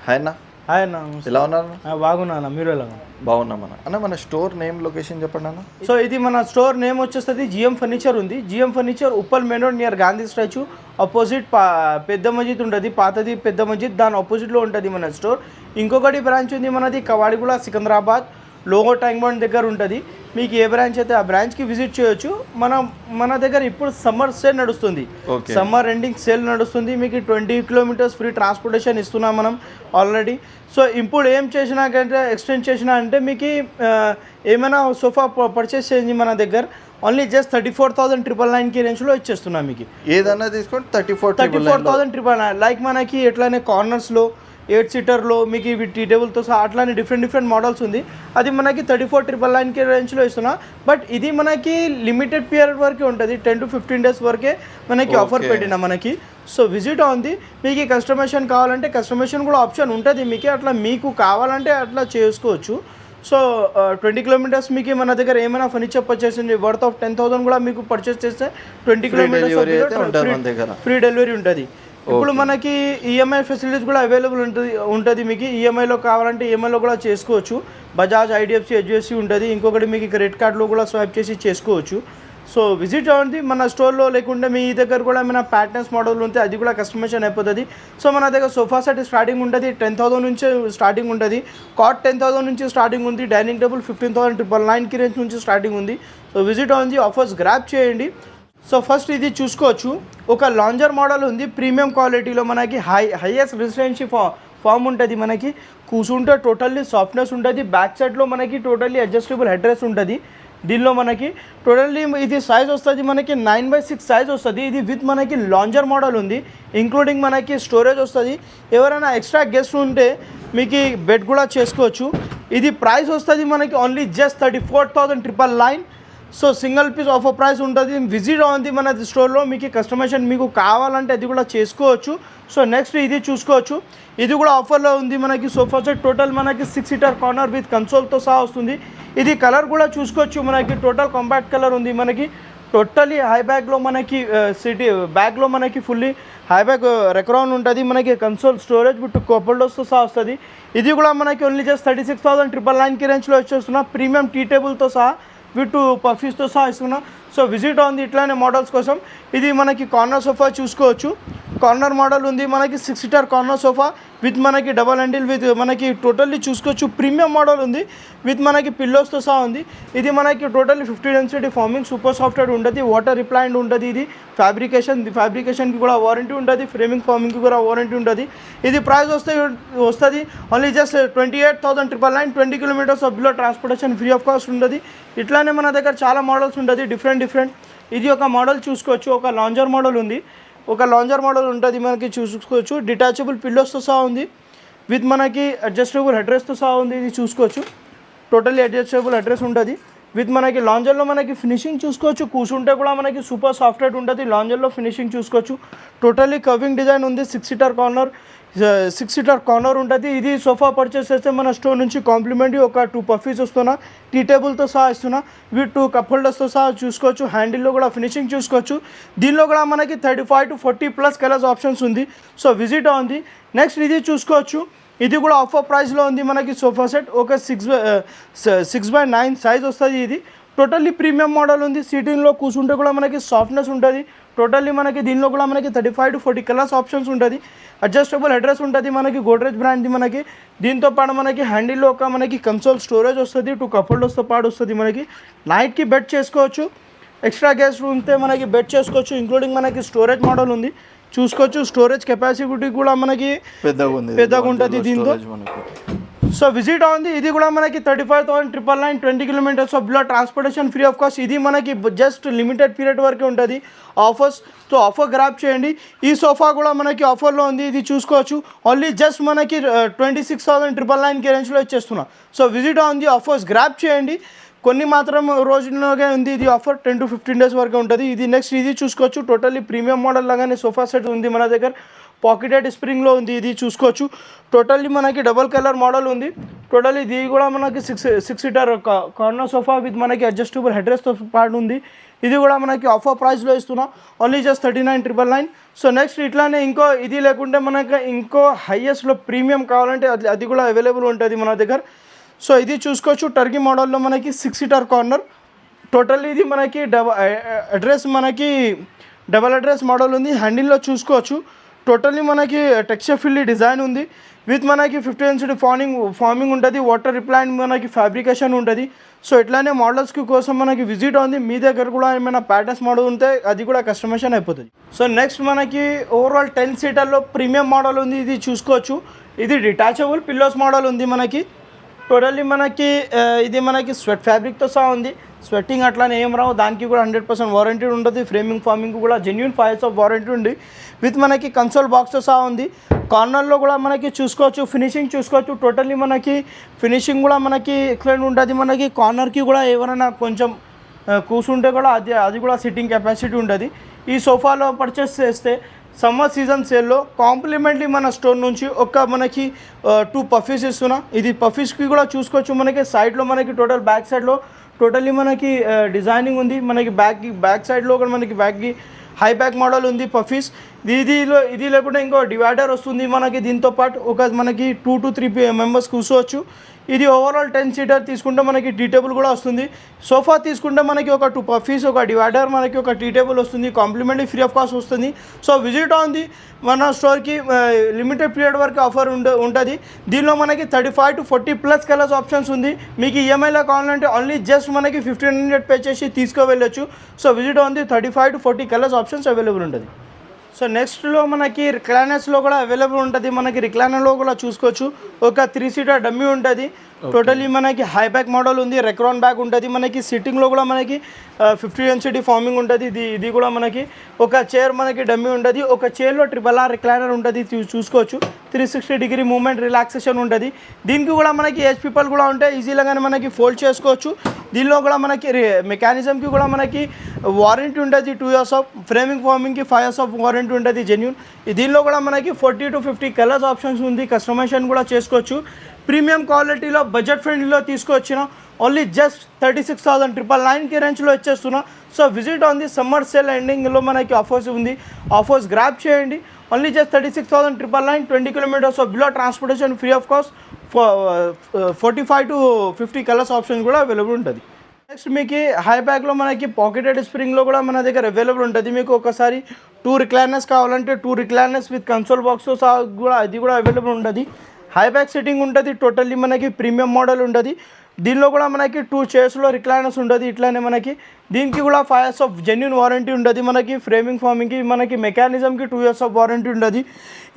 Hi అన్న, hi అన్న. ఎలా ఉన్నారు? బాగున్నా అన్న, మీరు ఎలా? బాగున్నాం అన్న. మన స్టోర్ నేమ్ లొకేషన్ చెప్పండి అన్న. సో ఇది మన స్టోర్ నేమ్ వచ్చేస్తుంది జిఎం ఫర్నిచర్ ఉంది. GM furniture Uppal main road near Gandhi statue opposite పెద్ద మస్జిద్ ఉంటుంది, పాతది పెద్ద మస్జిద్, దాని ఆపోజిట్లో ఉంటుంది మన స్టోర్. ఇంకొకటి బ్రాంచ్ ఉంది మనది Kavadiguda Secunderabad logo tank bund దగ్గర ఉంటుంది. మీకు ఏ బ్రాంచ్ అయితే ఆ బ్రాంచ్కి విజిట్ చేయొచ్చు. మన దగ్గర ఇప్పుడు సమ్మర్ సేల్ నడుస్తుంది, సమ్మర్ ఎండింగ్ సేల్ నడుస్తుంది. మీకు 20 కిలోమీటర్స్ ఫ్రీ ట్రాన్స్పోర్టేషన్ ఇస్తున్నాం మనం ఆల్రెడీ. సో ఇప్పుడు ఏం చేసినా కంటే ఎక్స్టెండ్ చేసినా అంటే మీకు ఏమైనా సోఫా పర్చేస్ చేయండి మన దగ్గర ఓన్లీ జస్ట్ 34,999 రేంజ్లో ఇచ్చేస్తున్నాం. మీకు ఏదన్నా తీసుకోండి 34,999. లైక్ మనకి ఎట్లానే కార్నర్స్లో 8 సీటర్లో మీకు ఇవి టీ టేబుల్తో సహా అట్లానే డిఫరెంట్ మోడల్స్ ఉంది. అది మనకి 34,999 రేంజ్లో ఇస్తున్నా. బట్ ఇది మనకి లిమిటెడ్ పీరియడ్ వరకే ఉంటుంది, 10 to 15 డేస్ వరకే మనకి ఆఫర్ పెట్టిన మనకి. సో విజిట్ ఉంది. మీకు కస్టమైజేషన్ కావాలంటే కస్టమైజేషన్ కూడా ఆప్షన్ ఉంటుంది మీకు. అట్లా మీకు కావాలంటే అట్లా చేసుకోవచ్చు. సో 20 కిలోమీటర్స్ మీకు మన దగ్గర ఏమైనా ఫర్నిచర్ పర్చేస్ వర్త్ ఆఫ్ 10,000 కూడా మీకు పర్చేస్ చేస్తే 20 కిలోమీటర్స్ ఫ్రీ డెలివరీ ఉంటుంది. ఇప్పుడు మనకి ఈఎంఐ ఫెసిలిటీస్ కూడా అవైలబుల్ ఉంటుంది మీకు. ఈఎంఐలో కావాలంటే ఈఎంఐలో కూడా చేసుకోవచ్చు. బజాజ్, ఐడిఎఫ్సి, హెచ్డిఎఫ్సి ఉంటుంది. ఇంకొకటి మీకు క్రెడిట్ కార్డులో కూడా స్వైప్ చేసి చేసుకోవచ్చు. సో విజిట్ అవ్వండి మన స్టోర్లో. లేకుంటే మీ దగ్గర కూడా ఏమైనా ప్యాటర్న్స్ మోడల్ ఉంటే అది కూడా కస్టమైజేషన్ అయిపోతుంది. సో మన దగ్గర సోఫా సెట్ స్టార్టింగ్ ఉంటుంది 10,000 నుంచి స్టార్టింగ్ ఉంటుంది. కాట్ 10,000 నుంచి స్టార్టింగ్ ఉంది. డైనింగ్ టేబుల్ 15,999 రేంజ్ నుంచి స్టార్టింగ్ ఉంది. సో విజిట్ అవ్వండి, ఆఫర్స్ గ్రాప్ చేయండి. సో ఫస్ట్ ఇది చూసుకోవచ్చు, ఒక లాంజర్ మోడల్ ఉంది ప్రీమియం క్వాలిటీలో. మనకి హైయెస్ట్ రెసిడెన్సీ ఫామ్ ఉంటుంది. మనకి కూర్చుంటే టోటల్లీ సాఫ్ట్నెస్ ఉంటుంది. బ్యాక్ సైడ్లో మనకి టోటల్లీ అడ్జస్టబుల్ హెడ్ రెస్ట్ ఉంటుంది. దీనిలో మనకి టోటల్లీ ఇది సైజ్ వస్తుంది మనకి 9/6 సైజ్ వస్తుంది. ఇది విత్ మనకి లాంజర్ మోడల్ ఉంది, ఇంక్లూడింగ్ మనకి స్టోరేజ్ వస్తుంది. ఎవరైనా ఎక్స్ట్రా గెస్ట్ ఉంటే మీకు బెడ్ కూడా చేసుకోవచ్చు. ఇది ప్రైస్ వస్తుంది మనకి only just 34,999. So single piece offer price ఉంటుంది. విజిట్ ఉంది మన స్టోర్లో. మీకు కస్టమైజేషన్ మీకు కావాలంటే అది కూడా చేసుకోవచ్చు. సో నెక్స్ట్ ఇది చూసుకోవచ్చు, ఇది కూడా ఆఫర్లో ఉంది మనకి. సోఫా సెట్ టోటల్ మనకి 6 సీటర్ కార్నర్ విత్ కన్సోల్తో సహా వస్తుంది. ఇది కలర్ కూడా చూసుకోవచ్చు మనకి. టోటల్ కాంపాక్ట్ కలర్ ఉంది మనకి. టోటలీ హై బ్యాగ్లో మనకి సిటీ బ్యాగ్లో మనకి ఫుల్లీ హై బ్యాగ్ రెక్రాన్ ఉంటుంది మనకి. కన్సోల్ స్టోరేజ్ విత్ కప్బోర్డ్స్తో సహా వస్తుంది. ఇది కూడా మనకి ఓన్లీ జస్ట్ 36,999 రేంజ్లో వచ్చేస్తున్నా. ప్రీమియం టీ టేబుల్తో సహా విత్ పఫీస్తో సహా ఇస్తున్నా. సో విజిట్ ఉంది ఇట్లానే మోడల్స్ కోసం. ఇది మనకి కార్నర్ సోఫా చూసుకోవచ్చు. కార్నర్ మోడల్ ఉంది మనకి 6 సీటర్ కార్నర్ సోఫా విత్ మనకి డబల్ హ్యాండిల్ విత్ మనకి టోటల్లీ చూసుకోవచ్చు. ప్రీమియం మోడల్ ఉంది విత్ మనకి పిల్లోస్తో సహా ఉంది. ఇది మనకి totally 50 density farming super software ఉంటుంది. వాటర్ రిప్లైండ్ ఉంటుంది. ఇది ఫ్యాబ్రికేషన్కి కూడా వారంటీ ఉంటుంది. ఫ్రేమింగ్ ఫార్మింగ్కి కూడా వారంటీ ఉంటుంది. ఇది ప్రైస్ వస్తుంది only just 28,999. 20 kilometres of below transportation free of cost ఉంటుంది. ఇట్లానే మన దగ్గర చాలా మోడల్స్ ఉంటుంది డిఫరెంట్. ఇది ఒక మోడల్ చూసుకోవచ్చు, ఒక లాంజర్ మోడల్ ఉంది. ఒక లాంజర్ మోడల్ ఉంటుంది మనకి చూసుకోవచ్చు. డిటాచబుల్ పిల్లోస్తో సహా ఉంది విత్ మనకి అడ్జస్టబుల్ హెడ్ రెస్ట్తో సహా ఉంది. ఇది చూసుకోవచ్చు, టోటల్లీ అడ్జస్టబుల్ హెడ్ రెస్ట్ ఉంటుంది విత్ మనకి. లాంజర్లో మనకి ఫినిషింగ్ చూసుకోవచ్చు. కూర్చుంటే కూడా మనకి సూపర్ సాఫ్ట్వేర్ ఉంటుంది. లాంజర్లో ఫినిషింగ్ చూసుకోవచ్చు. టోటల్లీ కర్వింగ్ డిజైన్ ఉంది. 6 సీటర్ కార్నర్ ఉంటుంది. ఇది సోఫా పర్చేస్ చేస్తే మన స్టోర్ నుంచి కాంప్లిమెంటరీ ఒక 2 పఫీస్ వస్తున్నా. టీ టేబుల్తో సహా ఇస్తున్నా విత్ 2 కప్ హోల్డర్స్తో సహా చూసుకోవచ్చు. హ్యాండిల్లో కూడా ఫినిషింగ్ చూసుకోవచ్చు. దీనిలో కూడా మనకి 35 to 40+ కలర్స్ ఆప్షన్స్ ఉంది. సో విజిట్ ఉంది. నెక్స్ట్ ఇది చూసుకోవచ్చు, ఇది కూడా ఆఫర్ ప్రైస్లో ఉంది మనకి. సోఫా సెట్ ఒక 6/9 సైజ్ వస్తుంది. ఇది టోటల్లీ ప్రీమియం మోడల్ ఉంది. సీటింగ్లో కూర్చుంటే కూడా మనకి సాఫ్ట్నెస్ ఉంటుంది. టోటల్లీ మనకి దీనిలో కూడా మనకి 35 to 40 కలర్స్ ఆప్షన్స్ ఉంటుంది. అడ్జస్టబుల్ అడ్రస్ ఉంటుంది మనకి. గోడ్రేజ్ బ్రాండ్ది మనకి. దీంతో పాటు మనకి హ్యాండిల్లో ఒక మనకి కన్సోల్ స్టోరేజ్ వస్తుంది. 2 కప్ హోల్డర్స్తో పాటు వస్తుంది మనకి. నైట్కి బెడ్ చేసుకోవచ్చు. ఎక్స్ట్రా గెస్ట్ ఉంటే మనకి బెడ్ చేసుకోవచ్చు. ఇంక్లూడింగ్ మనకి స్టోరేజ్ మోడల్ ఉంది చూసుకోవచ్చు. స్టోరేజ్ కెపాసిటీ కూడా మనకి పెద్దగా ఉంటుంది దీంతో. సో విజిట్ ఉంది. ఇది కూడా మనకి 35,999. 20 kilometres of below transportation free of cost. ఇది మనకి జస్ట్ లిమిటెడ్ పీరియడ్ వరకే ఉంటుంది ఆఫర్స్. సో ఆఫర్ గ్రాప్ చేయండి. ఈ సోఫా కూడా మనకి ఆఫర్లో ఉంది. ఇది చూసుకోవచ్చు ఓన్లీ జస్ట్ మనకి 26,999 రేంజ్లో ఇచ్చేస్తున్నా. సో విజిట్ ఉంది, ఆఫర్స్ గ్రాప్ చేయండి. కొన్ని మాత్రం రోజుల్లోనే ఉంది ఇది ఆఫర్. 10 to 15 డేస్ వరకు ఉంటుంది. ఇది నెక్స్ట్ ఇది చూసుకోవచ్చు. టోటల్లీ ప్రీమియం మోడల్ లాగానే సోఫా సెట్ ఉంది మన దగ్గర. పాకెటెడ్ స్ప్రింగ్లో ఉంది. ఇది చూసుకోవచ్చు. టోటల్లీ మనకి డబల్ కలర్ మోడల్ ఉంది. టోటల్లీ ఇది కూడా మనకి 6 సీటర్ కార్నర్ సోఫా విత్ మనకి అడ్జస్టబుల్ హెడ్ రెస్ట్తో పాటు ఉంది. ఇది కూడా మనకి ఆఫర్ ప్రైస్లో ఇస్తున్నా, ఓన్లీ జస్ట్ 39,999. సో నెక్స్ట్ ఇట్లానే ఇంకో ఇది లేకుంటే మనకి ఇంకో హైయెస్ట్లో ప్రీమియం కావాలంటే అది కూడా అవైలబుల్ ఉంటుంది మన దగ్గర. సో ఇది చూసుకోవచ్చు, టర్కీ మోడల్లో మనకి 6 సీటర్ కార్నర్. టోటల్ ఇది మనకి డబల్ అడ్రస్ మోడల్ ఉంది. హ్యాండిల్లో చూసుకోవచ్చు, టోటల్లీ మనకి టెక్స్చర్ ఫిల్ డిజైన్ ఉంది. విత్ మనకి 50 ఇంచ్ ఫార్మింగ్ ఉంటుంది, వాటర్ రిప్లైంట్ మనకి ఫ్యాబ్రికేషన్ ఉంటుంది. సో ఇట్లానే మోడల్స్కి కోసం మనకి విజిట్ ఉంది. మీ దగ్గర కూడా ఏమైనా ప్యాటర్న్స్ మోడల్ ఉంటే అది కూడా కస్టమైజేషన్ అయిపోతుంది. సో నెక్స్ట్ మనకి ఓవరాల్ 10 సీటర్లో ప్రీమియం మోడల్ ఉంది, ఇది చూసుకోవచ్చు. ఇది డిటాచబుల్ పిల్లోస్ మోడల్ ఉంది మనకి. టోటల్లీ మనకి ఇది మనకి స్వెట్ ఫ్యాబ్రిక్తో సహా ఉంది. స్వెట్టింగ్ అట్లానే ఏం రావు, దానికి కూడా 100% వారంటీ ఉంటుంది. ఫ్రేమింగ్ ఫార్మింగ్ కూడా జెన్యూన్ 5 years ఆఫ్ వారంటీ ఉంది. విత్ మనకి కన్సోల్ బాక్స్తో సహా ఉంది. కార్నర్లో కూడా మనకి చూసుకోవచ్చు, ఫినిషింగ్ చూసుకోవచ్చు. టోటల్లీ మనకి ఫినిషింగ్ కూడా మనకి ఎక్సలెంట్ ఉంటుంది. మనకి కార్నర్కి కూడా ఎవరైనా కొంచెం కూర్చుంటే కూడా అది కూడా సిట్టింగ్ కెపాసిటీ ఉంటుంది. ఈ సోఫాలో పర్చేస్ చేస్తే సమ్మర్ సీజన్ సేల్లో కాంప్లిమెంట్లీ మన స్టోర్ నుంచి మనకి 2 పఫీస్ ఇస్తున్నా. ఇది పఫీస్కి కూడా చూసుకోవచ్చు. మనకి సైడ్లో మనకి టోటల్ బ్యాక్ సైడ్లో టోటల్లీ మనకి డిజైనింగ్ ఉంది. మనకి బ్యాక్ సైడ్లో కూడా మనకి బ్యాక్కి హై బ్యాక్ మోడల్ ఉంది పఫీస్. ఇది లేకుండా ఇంకో డివైడర్ వస్తుంది మనకి. దీంతో పాటు మనకి 2 to 3 మెంబర్స్ కూర్చోవచ్చు. ఇది ఓవరాల్ 10 సీటర్ తీసుకుంటే మనకి టీ టేబుల్ కూడా వస్తుంది. సోఫా తీసుకుంటే మనకి ఒక 2 పఫీస్, ఒక డివైడర్, మనకి ఒక టీ టేబుల్ వస్తుంది. కాంప్లిమెంటరీ ఫ్రీ ఆఫ్ కాస్ట్ వస్తుంది. సో విజిట్ ఉంది మన స్టోర్కి. లిమిటెడ్ పీరియడ్ వరకు ఆఫర్ ఉంటుంది. దీనిలో మనకి 35 to 40+ కలర్స్ ఆప్షన్స్ ఉంది. మీకు ఈఎంఐలో కావాలంటే ఓన్లీ జస్ట్ మనకి 1,500 పే చేసి తీసుకువెళ్ళచ్చు. సో విజిట్ ఉంది, 35 to 40 కలర్స్ ఆప్షన్స్ అవైలబుల్ ఉంటుంది. సో నెక్స్ట్లో మనకి రిక్లైనర్స్లో కూడా అవైలబుల్ ఉంటుంది. మనకి రిక్లైనర్లో కూడా చూసుకోవచ్చు, ఒక 3 సీటర్ డమ్మీ ఉంటుంది. టోటలీ మనకి హై బ్యాక్ మోడల్ ఉంది, రెక్రాన్ బ్యాక్ ఉంటుంది. మనకి సిట్టింగ్లో కూడా మనకి 50 inch ఫార్మింగ్ ఉంటుంది. ఇది కూడా మనకి ఒక చైర్ మనకి డమ్మీ ఉంటుంది. ఒక చైర్లో RRR రిక్లైనర్ ఉంటుంది, చూసుకోవచ్చు. 360 మూమెంట్ రిలాక్సేషన్ ఉంటుంది. దీనికి కూడా మనకి ఏజ్ పీపుల్ కూడా ఉంటాయి, ఈజీగానే మనకి ఫోల్డ్ చేసుకోవచ్చు. దీనిలో కూడా మనకి మెకానిజంకి కూడా మనకి వారంటీ ఉంటుంది. 2 years ఆఫ్ ఫ్రేమింగ్ ఫార్మింగ్కి 5 years ఆఫ్ వారంటీ ఉంటుంది జెన్యూన్. దీనిలో కూడా మనకి 40 to 50 కలర్స్ ఆప్షన్స్ ఉంది. కస్టమైజేషన్ కూడా చేసుకోవచ్చు. ప్రీమియం క్వాలిటీలో బడ్జెట్ ఫ్రెండ్లీలో తీసుకొచ్చిన ఓన్లీ జస్ట్ 36,999 రేంజ్లో ఇచ్చేస్తున్నా. So visit on the summer sale ఎండింగ్లో మనకి ఆఫర్స్ ఉంది. ఆఫర్స్ గ్రాప్ చేయండి. Only just 36,999, 20 kilometers of below transportation free of cost. 45 to 50 colours option కూడా అవైలబుల్ ఉంటుంది. నెక్స్ట్ మీకు హై బ్యాక్లో మనకి పాకెటెడ్ స్ప్రింగ్లో కూడా మన దగ్గర అవైలబుల్ ఉంటుంది. మీకు ఒకసారి 2 రిక్లైనర్స్ కావాలంటే 2 రిక్లైనర్స్ విత్ కన్సోల్ బాక్స్తో సహా కూడా అది కూడా అవైలబుల్ ఉంటుంది. హై బ్యాక్ సిట్టింగ్ ఉంటుంది. టోటల్లీ మనకి ప్రీమియం మోడల్ ఉంటుంది. దీనిలో కూడా మనకి 2 చైర్స్లో రిక్లైనర్స్ ఉంటుంది. ఇట్లానే మనకి దీనికి కూడా 5 years ఆఫ్ జెన్యూన్ వారంటీ ఉంటుంది. మనకి ఫ్రేమింగ్ ఫార్మింగ్కి మనకి మెకానిజంకి 2 years ఆఫ్ వారంటీ ఉంటుంది.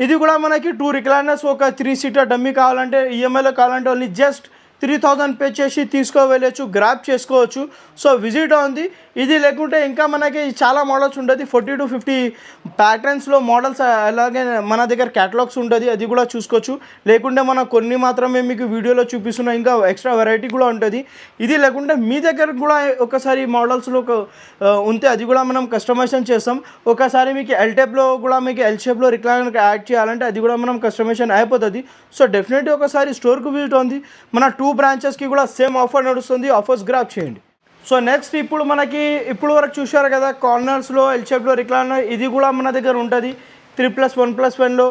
ఇది కూడా మనకి 2 రిక్లైనర్స్, ఒక 3 సీటర్ డమ్మీ కావాలంటే ఈఎంఐలో కావాలంటే ఓన్లీ జస్ట్ 3,000 పే చేసి తీసుకోవెళ్ళచ్చు, గ్రాప్ చేసుకోవచ్చు. సో విజిట్ ఉంది. ఇది లేకుంటే ఇంకా మనకి చాలా మోడల్స్ ఉంటుంది. 40 to 50 ప్యాటర్న్స్లో మోడల్స్, అలాగే మన దగ్గర క్యాటలాగ్స్ ఉంటుంది, అది కూడా చూసుకోవచ్చు. లేకుంటే మనం కొన్ని మాత్రమే మీకు వీడియోలో చూపిస్తున్నాం, ఇంకా ఎక్స్ట్రా వెరైటీ కూడా ఉంటుంది. ఇది లేకుంటే మీ దగ్గర కూడా ఒకసారి మోడల్స్లో ఉంటే అది కూడా మనం కస్టమైజేషన్ చేస్తాం. ఒకసారి మీకు ఎల్ టైప్లో కూడా మీకు ఎల్ షేప్లో రిక్లైనర్ యాడ్ చేయాలంటే అది కూడా మనం కస్టమైజేషన్ అయిపోతుంది. సో డెఫినెట్లీ ఒకసారి స్టోర్కి విజిట్ ఉంది. మన 2 బ్రాంచెస్కి కూడా సేమ్ ఆఫర్ నడుస్తుంది. ఆఫర్స్ గ్రాప్ చేయండి. సో నెక్స్ట్ ఇప్పుడు వరకు చూశారు కదా, కార్నర్స్లో ఎల్ షేప్లో రిక్లైనర్, ఇది కూడా మన దగ్గర ఉంటుంది. 3+1+1లో.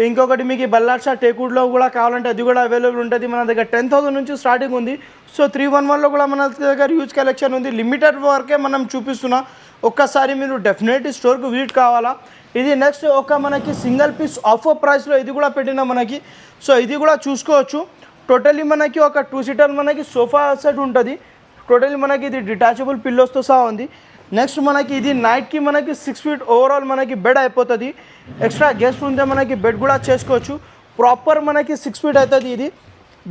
ఇంకొకటి మీకు బల్లార్షా టేక్వుడ్లో కూడా కావాలంటే అది కూడా అవైలబుల్ ఉంటుంది. మన దగ్గర 10,000 నుంచి స్టార్టింగ్ ఉంది. సో 311లో కూడా మన దగ్గర హ్యూజ్ కలెక్షన్ ఉంది. లిమిటెడ్ వరకే మనం చూపిస్తున్నా. ఒక్కసారి మీరు డెఫినెట్లీ స్టోర్కి విజిట్ కావాలా. ఇది నెక్స్ట్ మనకి సింగిల్ పీస్ ఆఫర్ ప్రైస్లో ఇది కూడా పెట్టిన మనకి. సో ఇది కూడా చూసుకోవచ్చు. టోటల్లీ మనకి ఒక 2 సీటర్ మనకి సోఫా సెట్ ఉంటుంది. టోటల్లీ మనకి ఇది డిటాచబుల్ పిల్లోస్తో సహా ఉంది. నెక్స్ట్ మనకి ఇది నైట్కి మనకి 6 feet ఓవరాల్ మనకి బెడ్ అయిపోతుంది. ఎక్స్ట్రా గెస్ట్ ఉంటే మనకి బెడ్ కూడా చేసుకోవచ్చు. ప్రాపర్ మనకి 6 feet అవుతుంది.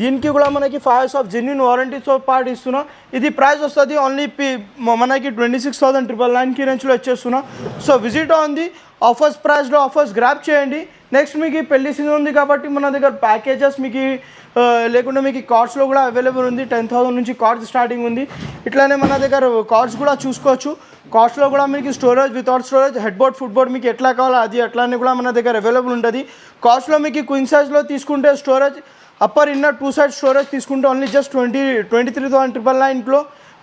దీనికి కూడా మనకి 5 years ఆఫ్ జెన్యూన్ వారంటీతో పాటు ఇస్తున్నా. ఇది ప్రైస్ వస్తుంది ఓన్లీ మనకి 26,999 రేంజ్లో ఇచ్చేస్తున్నా. సో విజిట్ ఉంది. ఆఫర్స్ ప్రైస్లో ఆఫర్స్ గ్రాప్ చేయండి. నెక్స్ట్ మీకు పెళ్లి సీజన్ ఉంది కాబట్టి మన దగ్గర ప్యాకేజెస్ మీకు లేకుంటే మీకు కార్డ్స్లో కూడా అవైలబుల్ ఉంది. 10,000 నుంచి కార్డ్స్ స్టార్టింగ్ ఉంది. ఇట్లానే మన దగ్గర కార్డ్స్ కూడా చూసుకోవచ్చు. కార్డ్స్లో కూడా మీకు storage, without storage, head board, foot board మీకు ఎట్లా కావాలో అది అట్లానే కూడా మన దగ్గర అవైలబుల్ ఉంటుంది. కార్డ్స్లో మీకు క్వీన్ సైజ్లో తీసుకుంటే storage upper inner 2 side storage తీసుకుంటే ఓన్లీ జస్ట్ 23,999లో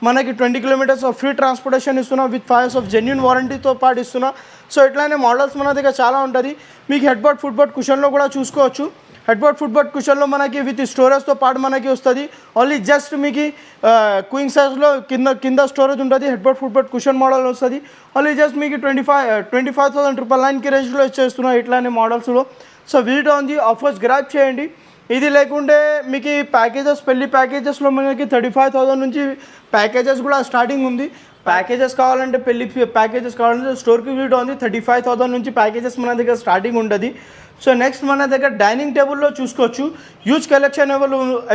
మనకి 20 కిలోమీటర్స్ ఆఫ్ ఫ్రీ ట్రాన్స్పోర్టేషన్ ఇస్తున్నా, విత్ 5 years ఆఫ్ జెన్యూన్ వారంటీతో పాటు ఇస్తున్నా. సో ఇట్లానే మోడల్స్ మన దగ్గర చాలా ఉంటుంది. మీకు హెడ్ బోర్డ్ ఫుట్ బోర్డ్ కుషన్లో కూడా చూసుకోవచ్చు. హెడ్ బోర్డ్ ఫుట్ బోర్డ్ కుషన్లో మనకి విత్ స్టోరేజ్తో పాటు మనకి వస్తుంది. ఓన్లీ జస్ట్ మీకు క్వీన్ సైజ్లో కింద స్టోరేజ్ ఉంటుంది. Head board foot board cushion model వస్తుంది. ఓన్లీ జస్ట్ మీకు 25,999 రేంజ్లో ఇచ్చేస్తున్నాయి ఇట్లానే మోడల్స్లో. So visit on the offers grab చేయండి. ఇది లేకుంటే మీకు ఈ ప్యాకేజెస్ పెళ్లి ప్యాకేజెస్లో మనకి 35,000 నుంచి ప్యాకేజెస్ కూడా స్టార్టింగ్ ఉంది. ప్యాకేజెస్ కావాలంటే పెళ్లి ప్యాకేజెస్ కావాలంటే స్టోర్కి విజిట్ ఉంది. 35,000 నుంచి ప్యాకేజెస్ మన దగ్గర స్టార్టింగ్ ఉంటుంది. సో నెక్స్ట్ మన దగ్గర డైనింగ్ టేబుల్లో చూసుకోవచ్చు. హ్యూజ్ కలెక్షన్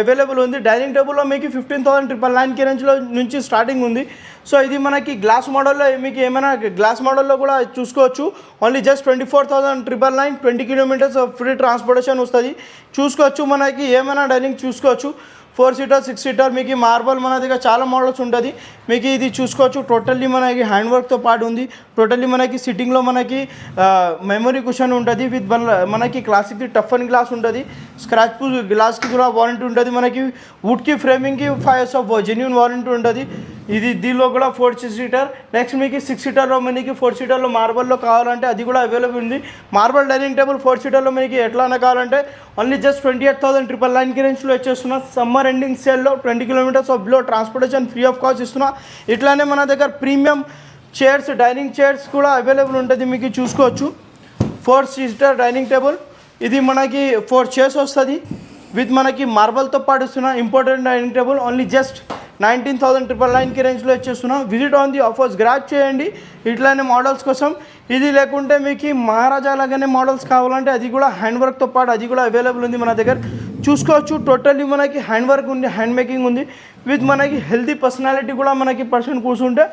అవైలబుల్ ఉంది. డైనింగ్ టేబుల్లో మీకు 15,999 రేంజ్లో నుంచి స్టార్టింగ్ ఉంది. సో ఇది మనకి గ్లాస్ మోడల్లో మీకు ఏమైనా గ్లాస్ మోడల్లో కూడా చూసుకోవచ్చు. Only just 24,999, 20 kilometres free transportation వస్తుంది. చూసుకోవచ్చు మనకి ఏమైనా డైనింగ్ చూసుకోవచ్చు. 4 seater 6 seater మీకు మార్బల్ మన దగ్గర చాలా మోడల్స్ ఉంటుంది. మీకు ఇది చూసుకోవచ్చు. టోటల్లీ మనకి హ్యాండ్ వర్క్తో పాటు ఉంది. టోటల్లీ మనకి సిట్టింగ్లో మనకి మెమరీ కుషన్ ఉంటుంది. విత్ మనకి క్లాసిక్ టఫ్ అండ్ గ్లాస్ ఉంటుంది. స్క్రాచ్ ప్రూఫ్ గ్లాస్కి కూడా వారంటీ ఉంటుంది. మనకి వుడ్కి ఫ్రేమింగ్కి 5 years ఆఫ్ జెన్యూన్ వారంటీ ఉంటుంది. ఇది దీనిలో కూడా 4 seater. నెక్స్ట్ మీకు 6 seaterలో మనకి 4 seaterలో మార్బల్లో కావాలంటే అది కూడా అవైలబుల్ ఉంది. మార్బల్ డైనింగ్ టేబుల్ 4 seaterలో మనకి ఎట్లానే కావాలంటే ఓన్లీ జస్ట్ 28,999 రేంజ్లో వచ్చేస్తున్నా. సమ్మర్ ఎండింగ్ సేల్లో 20 kilometres of below transportation free of cost ఇస్తున్నా. ఇట్లానే మన దగ్గర ప్రీమియం చైర్స్ డైనింగ్ చైర్స్ కూడా అవైలబుల్ ఉంటుంది. మీకు చూసుకోవచ్చు. 4 seater డైనింగ్ టేబుల్ ఇది మనకి 4 chairs వస్తుంది. విత్ మనకి మార్బల్తో పాటు ఇస్తున్నా. Important dining table only just 19,999 రేంజ్లో వచ్చేస్తున్నా. Visit on the offers grab చేయండి ఇట్లానే మోడల్స్ కోసం. ఇది లేకుంటే మీకు మహారాజా లాగానే మోడల్స్ కావాలంటే అది కూడా హ్యాండ్ వర్క్తో పాటు అది కూడా అవైలబుల్ ఉంది మన దగ్గర. చూసుకోవచ్చు. టోటల్లీ మనకి హ్యాండ్ వర్క్ ఉంది, హ్యాండ్ మేకింగ్ ఉంది. విత్ మనకి హెల్తీ పర్సనాలిటీ కూడా మనకి పర్సన్ కూర్చుంటే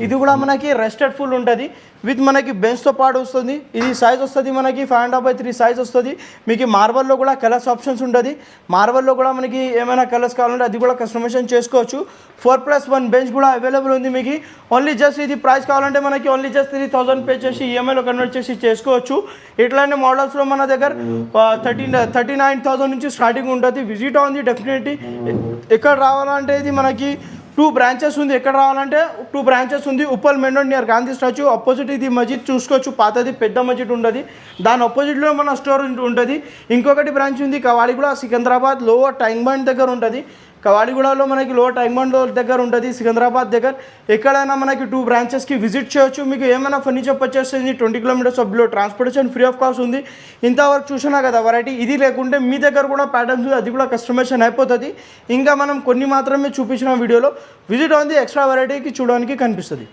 ఇది కూడా మనకి రెస్టెడ్ ఫుల్ ఉంటుంది. విత్ మనకి బెంచ్తో పాటు వస్తుంది. ఇది సైజ్ వస్తుంది మనకి 5.5x3 సైజ్ వస్తుంది. మీకు మార్బల్లో కూడా కలర్స్ ఆప్షన్స్ ఉంటుంది. మార్బల్లో కూడా మనకి ఏమైనా కలర్స్ కావాలంటే అది కూడా కస్టమైజేషన్ చేసుకోవచ్చు. 4+1 బెంచ్ కూడా అవైలబుల్ ఉంది మీకు. ఓన్లీ జస్ట్ ఇది ప్రైస్ కావాలంటే మనకి ఓన్లీ జస్ట్ 3,000 పే చేసి ఈఎంఐలో కన్వర్ట్ చేసి చేసుకోవచ్చు. ఇట్లాంటి మోడల్స్లో మన దగ్గర 39,000 నుంచి స్టార్టింగ్ ఉంటుంది. Visit on the definitely. ఎక్కడ రావాలంటే ఇది మనకి 2 branches ఉంది. ఎక్కడ రావాలంటే 2 branches ఉంది. Uppal main road near Gandhi statue opposite ఇది మస్జిద్ చూసుకోవచ్చు. పాతది పెద్ద మస్జిద్ ఉంటుంది. దాని ఆపోజిట్లో మన స్టోర్ ఉంటుంది. ఇంకొకటి బ్రాంచ్ ఉంది Kavadiguda Secunderabad lower tank bund దగ్గర ఉంటుంది. కవాడిగూడలో మనకి లోవర్ ట్యాంక్ బండ్ దగ్గర ఉంటుంది. సికింద్రాబాద్ దగ్గర ఎక్కడైనా మనకి 2 branchesకి విజిట్ చేయొచ్చు. మీకు ఏమైనా ఫర్నిచర్ పర్చేస్ చేసి 20 kilometres of below transportation free of cost ఉంది. ఇంతవరకు చూసినా కదా వెరైటీ. ఇది లేకుంటే మీ దగ్గర కూడా ప్యాటర్న్స్ అది కూడా కస్టమైజేషన్ అయిపోతుంది. ఇంకా మనం కొన్ని మాత్రమే చూపించిన వీడియోలో. విజిట్ ఆన్ ది ఎక్స్ట్రా వెరైటీకి చూడడానికి కనిపిస్తుంది.